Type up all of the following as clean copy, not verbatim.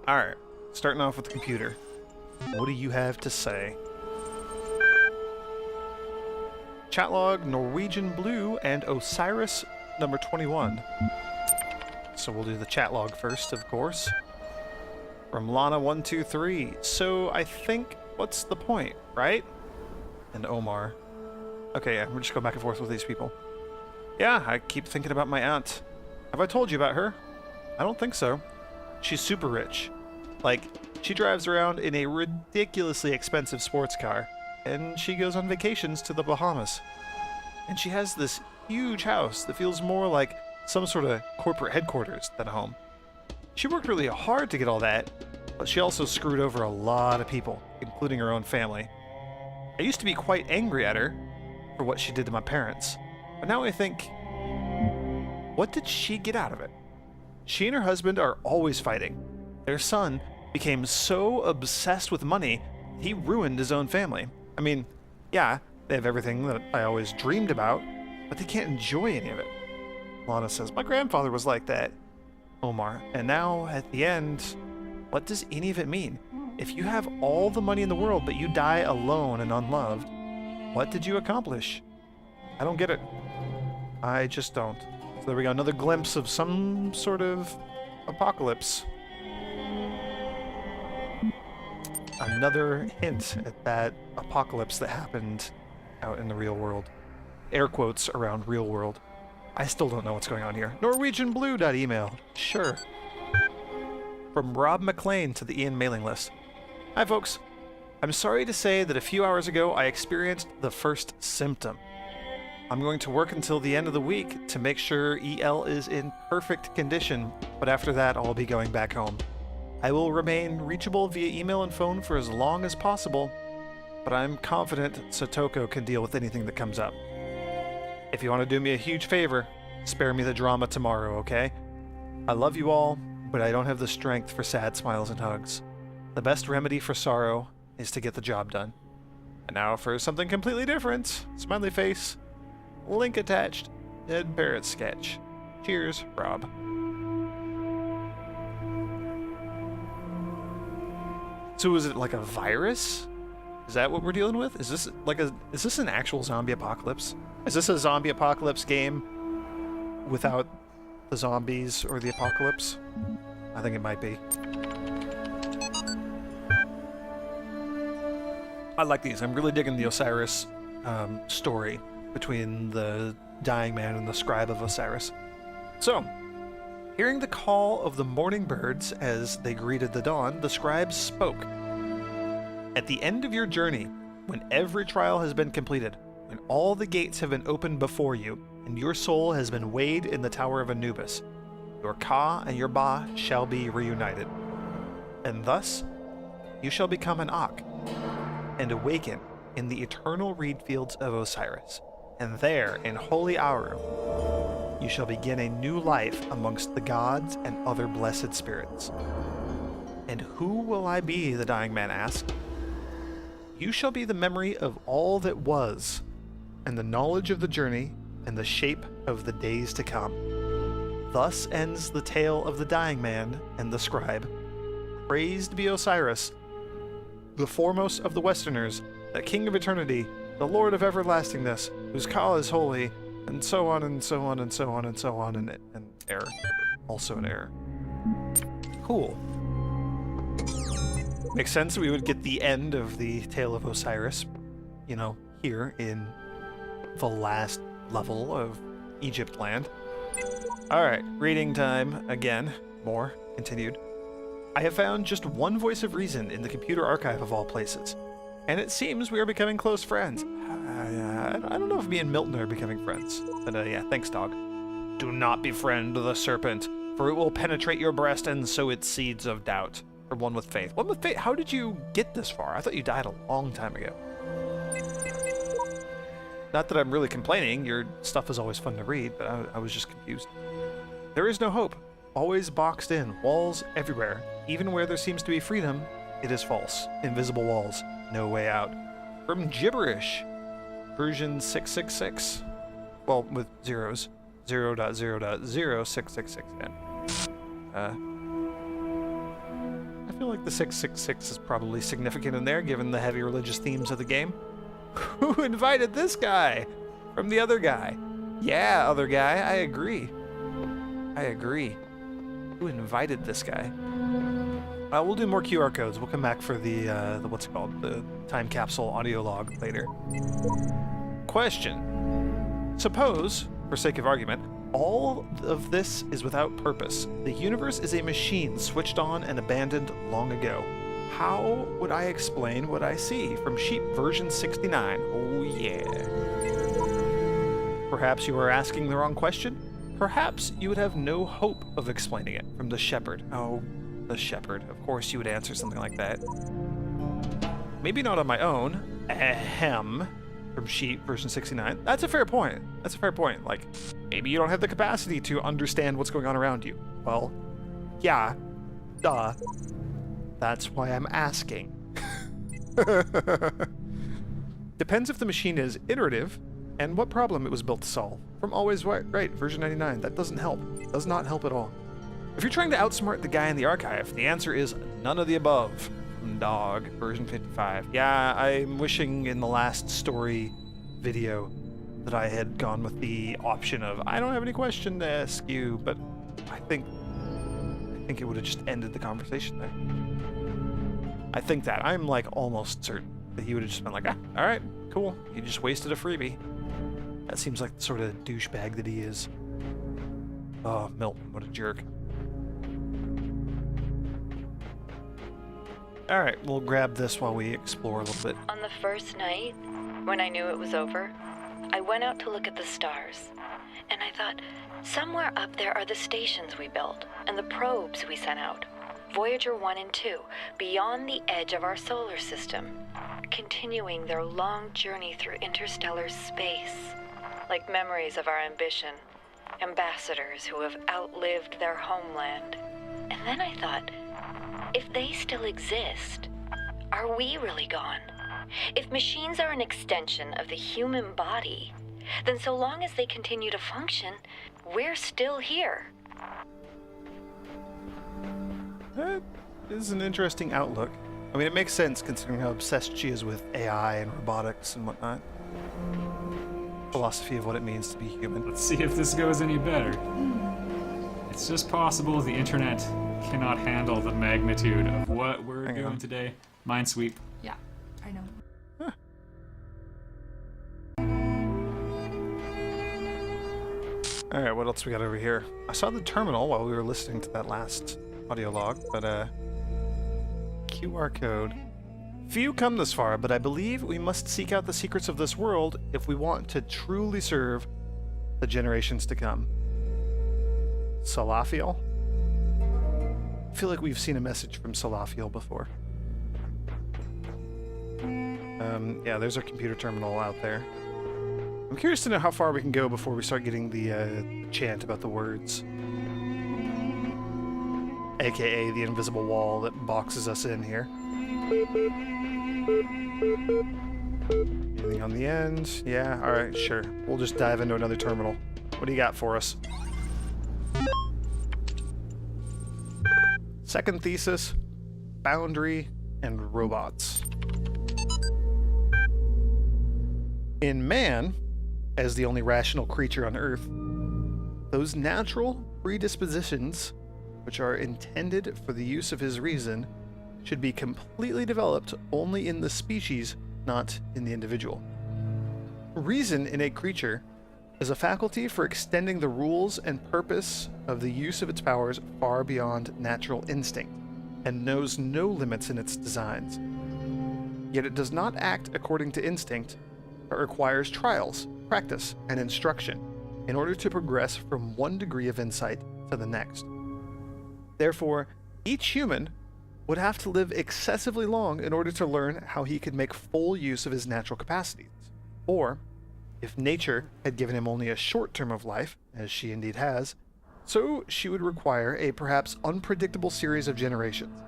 Alright, starting off with the computer. What do you have to say? Chat log, Norwegian Blue, and Osiris number 21. So we'll do the chat log first, of course. From Lana123. So I think, what's the point, right? And Omar. Okay, yeah, we're just going back and forth with these people. Yeah, I keep thinking about my aunt. Have I told you about her? I don't think so. She's super rich. Like, she drives around in a ridiculously expensive sports car, and she goes on vacations to the Bahamas. And she has this huge house that feels more like some sort of corporate headquarters than a home. She worked really hard to get all that, but she also screwed over a lot of people, including her own family. I used to be quite angry at her for what she did to my parents, but now I think, what did she get out of it? She and her husband are always fighting. Their son became so obsessed with money, he ruined his own family. I mean, yeah, they have everything that I always dreamed about, but they can't enjoy any of it. Lana says, my grandfather was like that. Omar, and now, at the end, what does any of it mean? If you have all the money in the world, but you die alone and unloved, what did you accomplish? I don't get it. I just don't. So there we go, another glimpse of some sort of apocalypse. Another hint at that apocalypse that happened out in the real world. Air quotes around real world. I still don't know what's going on here. NorwegianBlue.email. Sure. From Rob McLean to the Ian mailing list. Hi folks. I'm sorry to say that a few hours ago I experienced the first symptom. I'm going to work until the end of the week to make sure EL is in perfect condition, but after that I'll be going back home. I will remain reachable via email and phone for as long as possible, but I'm confident Satoko can deal with anything that comes up. If you want to do me a huge favor, spare me the drama tomorrow, okay? I love you all, but I don't have the strength for sad smiles and hugs. The best remedy for sorrow is to get the job done. And now for something completely different. Smiley face. Link attached. Dead parrot sketch. Cheers, Rob. So is it like a virus? Is that what we're dealing with? Is this an actual zombie apocalypse? Is this a zombie apocalypse game without the zombies or the apocalypse? I think it might be. I like these. I'm really digging the Osiris story between the dying man and the scribe of Osiris. So, hearing the call of the morning birds as they greeted the dawn, the scribes spoke. At the end of your journey, when every trial has been completed, when all the gates have been opened before you, and your soul has been weighed in the Tower of Anubis, your Ka and your Ba shall be reunited. And thus, you shall become an Ak, and awaken in the eternal reed fields of Osiris. And there, in holy Aru, you shall begin a new life amongst the gods and other blessed spirits. And who will I be, the dying man asked. You shall be the memory of all that was, and the knowledge of the journey, and the shape of the days to come. Thus ends the tale of the dying man and the scribe. Praised be Osiris, the foremost of the Westerners, the King of Eternity, the Lord of Everlastingness, whose Ka is holy, and so on and so on and so on and so on, and error. Also an error. Cool. Makes sense we would get the end of the Tale of Osiris, you know, here in the last level of Egypt land. Alright, reading time again. More. Continued. I have found just one voice of reason in the computer archive of all places, and it seems we are becoming close friends. I don't know if me and Milton are becoming friends, but yeah, thanks, dog. Do not befriend the serpent, for it will penetrate your breast and sow its seeds of doubt. Or one with faith. One with faith? How did you get this far? I thought you died a long time ago. Not that I'm really complaining, your stuff is always fun to read, but I was just confused. There is no hope. Always boxed in, walls everywhere. Even where there seems to be freedom, it is false. Invisible walls, no way out. From Gibberish, version 666. Well, with zeros. 0.0.0666 again. I feel like the 666 is probably significant in there, given the heavy religious themes of the game. Who invited this guy from the other guy? Yeah, other guy, I agree. I agree. Who invited this guy? We'll do more QR codes. We'll come back for the what's it called? The time capsule audio log later. Question. Suppose, for sake of argument, all of this is without purpose. The universe is a machine switched on and abandoned long ago. How would I explain what I see? From Sheep version 69. Oh yeah. Perhaps you are asking the wrong question? Perhaps you would have no hope of explaining it. From the Shepherd. Oh, the Shepherd. Of course you would answer something like that. Maybe not on my own. Ahem. From Sheep version 69. That's a fair point. That's a fair point. Like, maybe you don't have the capacity to understand what's going on around you. Well, yeah. Duh. That's why I'm asking. Depends if the machine is iterative and what problem it was built to solve. From Always Right, version 99. That doesn't help. Does not help at all. If you're trying to outsmart the guy in the archive, the answer is none of the above. From Dog, version 55. Yeah, I'm wishing in the last story video that I had gone with the option of, I don't have any question to ask you, but I think it would have just ended the conversation there. I think that. I'm like almost certain that he would have just been like, ah, alright, cool. You just wasted a freebie. That seems like the sort of douchebag that he is. Oh, Milton, what a jerk. Alright, we'll grab this while we explore a little bit. On the first night, when I knew it was over, I went out to look at the stars. And I thought, somewhere up there are the stations we built, and the probes we sent out. Voyager 1 and 2, beyond the edge of our solar system, continuing their long journey through interstellar space, like memories of our ambition, ambassadors who have outlived their homeland. And then I thought, if they still exist, are we really gone? If machines are an extension of the human body, then so long as they continue to function, we're still here. That is an interesting outlook. I mean, it makes sense considering how obsessed she is with AI and robotics and whatnot. Philosophy of what it means to be human. Let's see if this goes any better. It's just possible the internet cannot handle the magnitude of what we're doing today. Minesweep. Yeah, I know. Huh. Alright, what else we got over here? I saw the terminal while we were listening to that last audio log, but QR code. Few come this far, but I believe we must seek out the secrets of this world if we want to truly serve the generations to come. Salafiel? I feel like we've seen a message from Salafiel before. Yeah, there's our computer terminal out there. I'm curious to know how far we can go before we start getting the chant about the words. AKA the invisible wall that boxes us in here. Anything on the end? Yeah, alright, sure. We'll just dive into another terminal. What do you got for us? Second thesis, boundary and robots. In man, as the only rational creature on Earth, those natural predispositions, which are intended for the use of his reason, should be completely developed only in the species, not in the individual. Reason in a creature is a faculty for extending the rules and purpose of the use of its powers far beyond natural instinct, and knows no limits in its designs. Yet it does not act according to instinct, but requires trials, practice, and instruction in order to progress from one degree of insight to the next. Therefore, each human would have to live excessively long in order to learn how he could make full use of his natural capacities. Or, if nature had given him only a short term of life, as she indeed has, so she would require a perhaps unpredictable series of generations,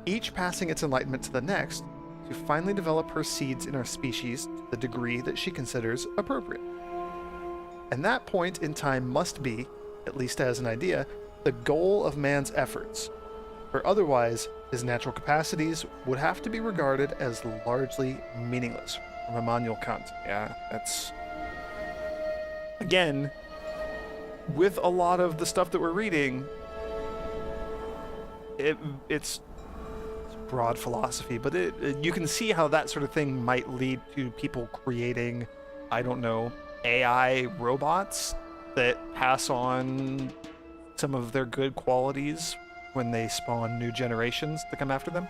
each passing its enlightenment to the next, to finally develop her seeds in our species to the degree that she considers appropriate. And that point in time must be, at least as an idea, the goal of man's efforts, For otherwise, his natural capacities would have to be regarded as largely meaningless. From Immanuel Kant. Yeah, that's... Again, with a lot of the stuff that we're reading, it's broad philosophy, but you can see how that sort of thing might lead to people creating, I don't know, AI robots that pass on some of their good qualities when they spawn new generations to come after them.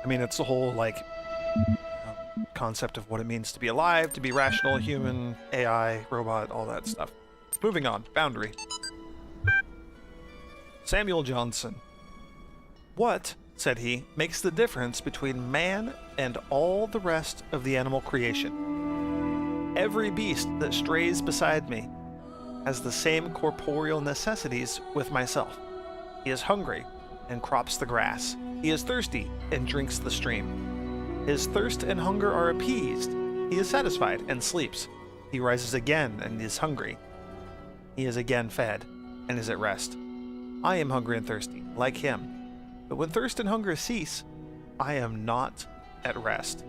I mean, it's the whole, like, concept of what it means to be alive, to be rational, human, AI, robot, all that stuff. Moving on. Boundary. Samuel Johnson. What, said he, makes the difference between man and all the rest of the animal creation? Every beast that strays beside me has the same corporeal necessities with myself. He is hungry and crops the grass. He is thirsty and drinks the stream. His thirst and hunger are appeased. He is satisfied and sleeps. He rises again and is hungry. He is again fed and is at rest. I am hungry and thirsty, like him. But when thirst and hunger cease, I am not at rest.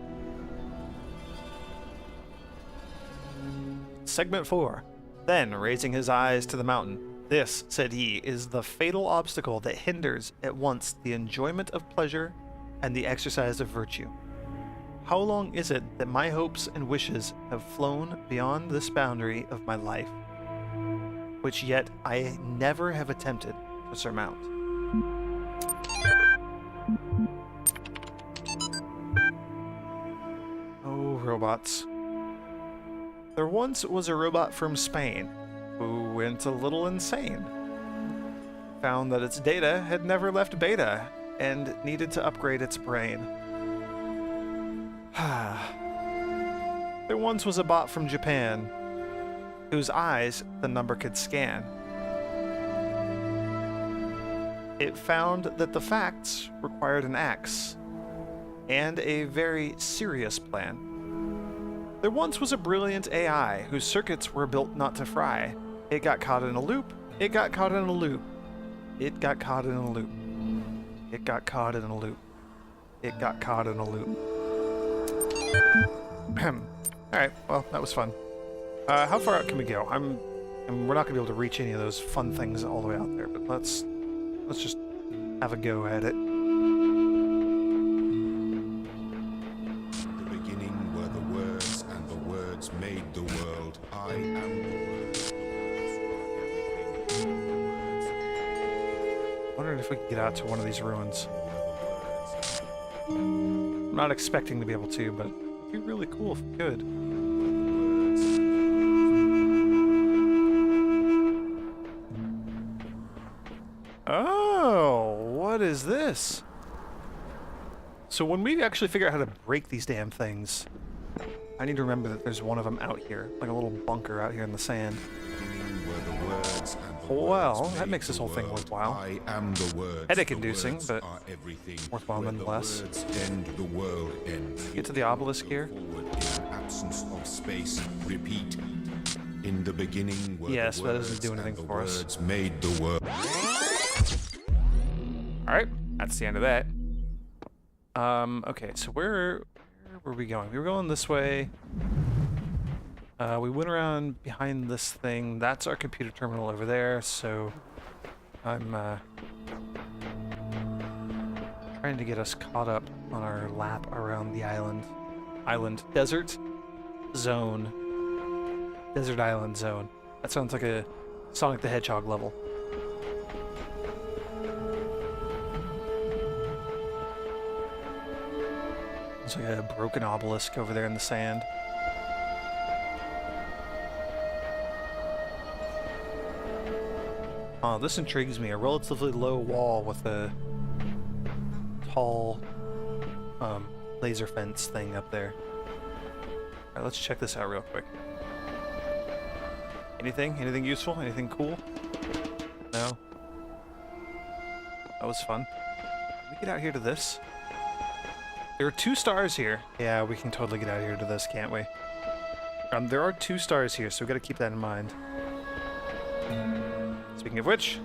Segment 4. Then, raising his eyes to the mountain, this, said he, is the fatal obstacle that hinders at once the enjoyment of pleasure and the exercise of virtue. How long is it that my hopes and wishes have flown beyond this boundary of my life, which yet I never have attempted to surmount? Oh, robots. There once was a robot from Spain who went a little insane. Found that its data had never left beta and needed to upgrade its brain. There once was a bot from Japan whose eyes the number could scan. It found that the facts required an axe and a very serious plan. There once was a brilliant AI whose circuits were built not to fry. It got caught in a loop. It got caught in a loop. It got caught in a loop. It got caught in a loop. It got caught in a loop. Alright, well, that was fun. How far out can we go? And we're not gonna be able to reach any of those fun things all the way out there, but let's just have a go at it. The beginning were the words, and the words made the world. I am the words. The words are everything. Wondering if we can get out to one of these ruins. I'm not expecting to be able to, but it'd be really cool if we could. Oh, what is this? So when we actually figure out how to break these damn things, I need to remember that there's one of them out here, like a little bunker out here in the sand. Well, that makes this whole thing worthwhile. I am the words. Headache-inducing, The words but are everything. worthwhile Where the nonetheless. words end, the world ends. Get to the obelisk here. Forward in absence of space. Repeat. In the beginning were Yes, the but that words, doesn't do anything and the for us. words made the world. Alright, that's the end of that. Okay, so where were we going? We were going this way. We went around behind this thing. That's our computer terminal over there, so I'm trying to get us caught up on our lap around the island. Desert zone. Desert island zone. That sounds like a Sonic the Hedgehog level. There's like a broken obelisk over there in the sand. Oh, this intrigues me. A relatively low wall with a tall laser fence thing up there. Alright, let's check this out real quick. Anything? Anything useful? Anything cool? No? That was fun. Can we get out here to this? There are 2 stars here. Yeah, we can totally get out here to this, can't we? There are 2 stars here, so we gotta keep that in mind. Speaking of which,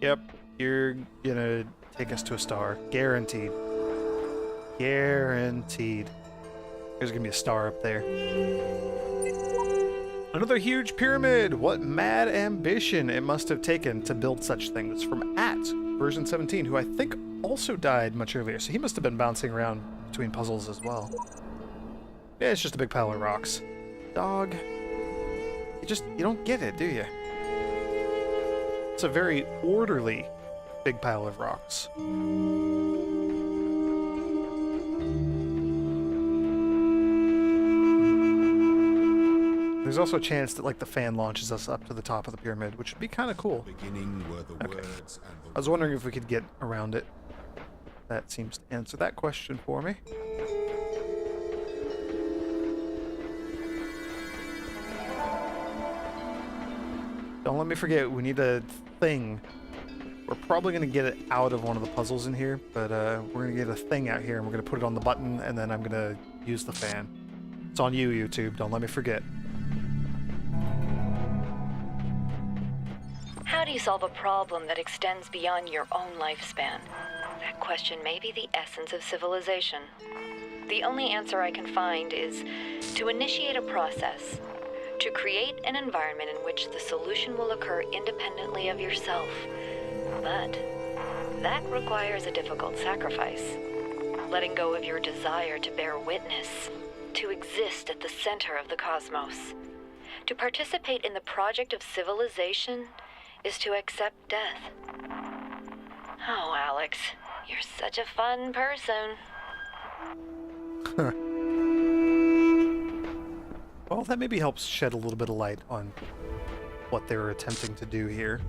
yep, you're gonna take us to a star. Guaranteed. Guaranteed. There's gonna be a star up there. Another huge pyramid! What mad ambition it must have taken to build such things. From version 17, who I think also died much earlier, so he must have been bouncing around between puzzles as well. Yeah, it's just a big pile of rocks. Dog. You don't get it, do you? It's a very orderly big pile of rocks. There's also a chance that, like, the fan launches us up to the top of the pyramid, which would be kind of cool. Beginning were the Okay. words and the I was wondering if we could get around it. That seems to answer that question for me. Don't let me forget, we need a thing. We're probably going to get it out of one of the puzzles in here, but we're going to get a thing out here, and we're going to put it on the button, and then I'm going to use the fan. It's on you, YouTube. Don't let me forget. How do you solve a problem that extends beyond your own lifespan? That question may be the essence of civilization. The only answer I can find is to initiate a process, to create an environment in which the solution will occur independently of yourself. But that requires a difficult sacrifice. Letting go of your desire to bear witness, to exist at the center of the cosmos. To participate in the project of civilization is to accept death. Oh, Alex, you're such a fun person. Well, that maybe helps shed a little bit of light on what they're attempting to do here.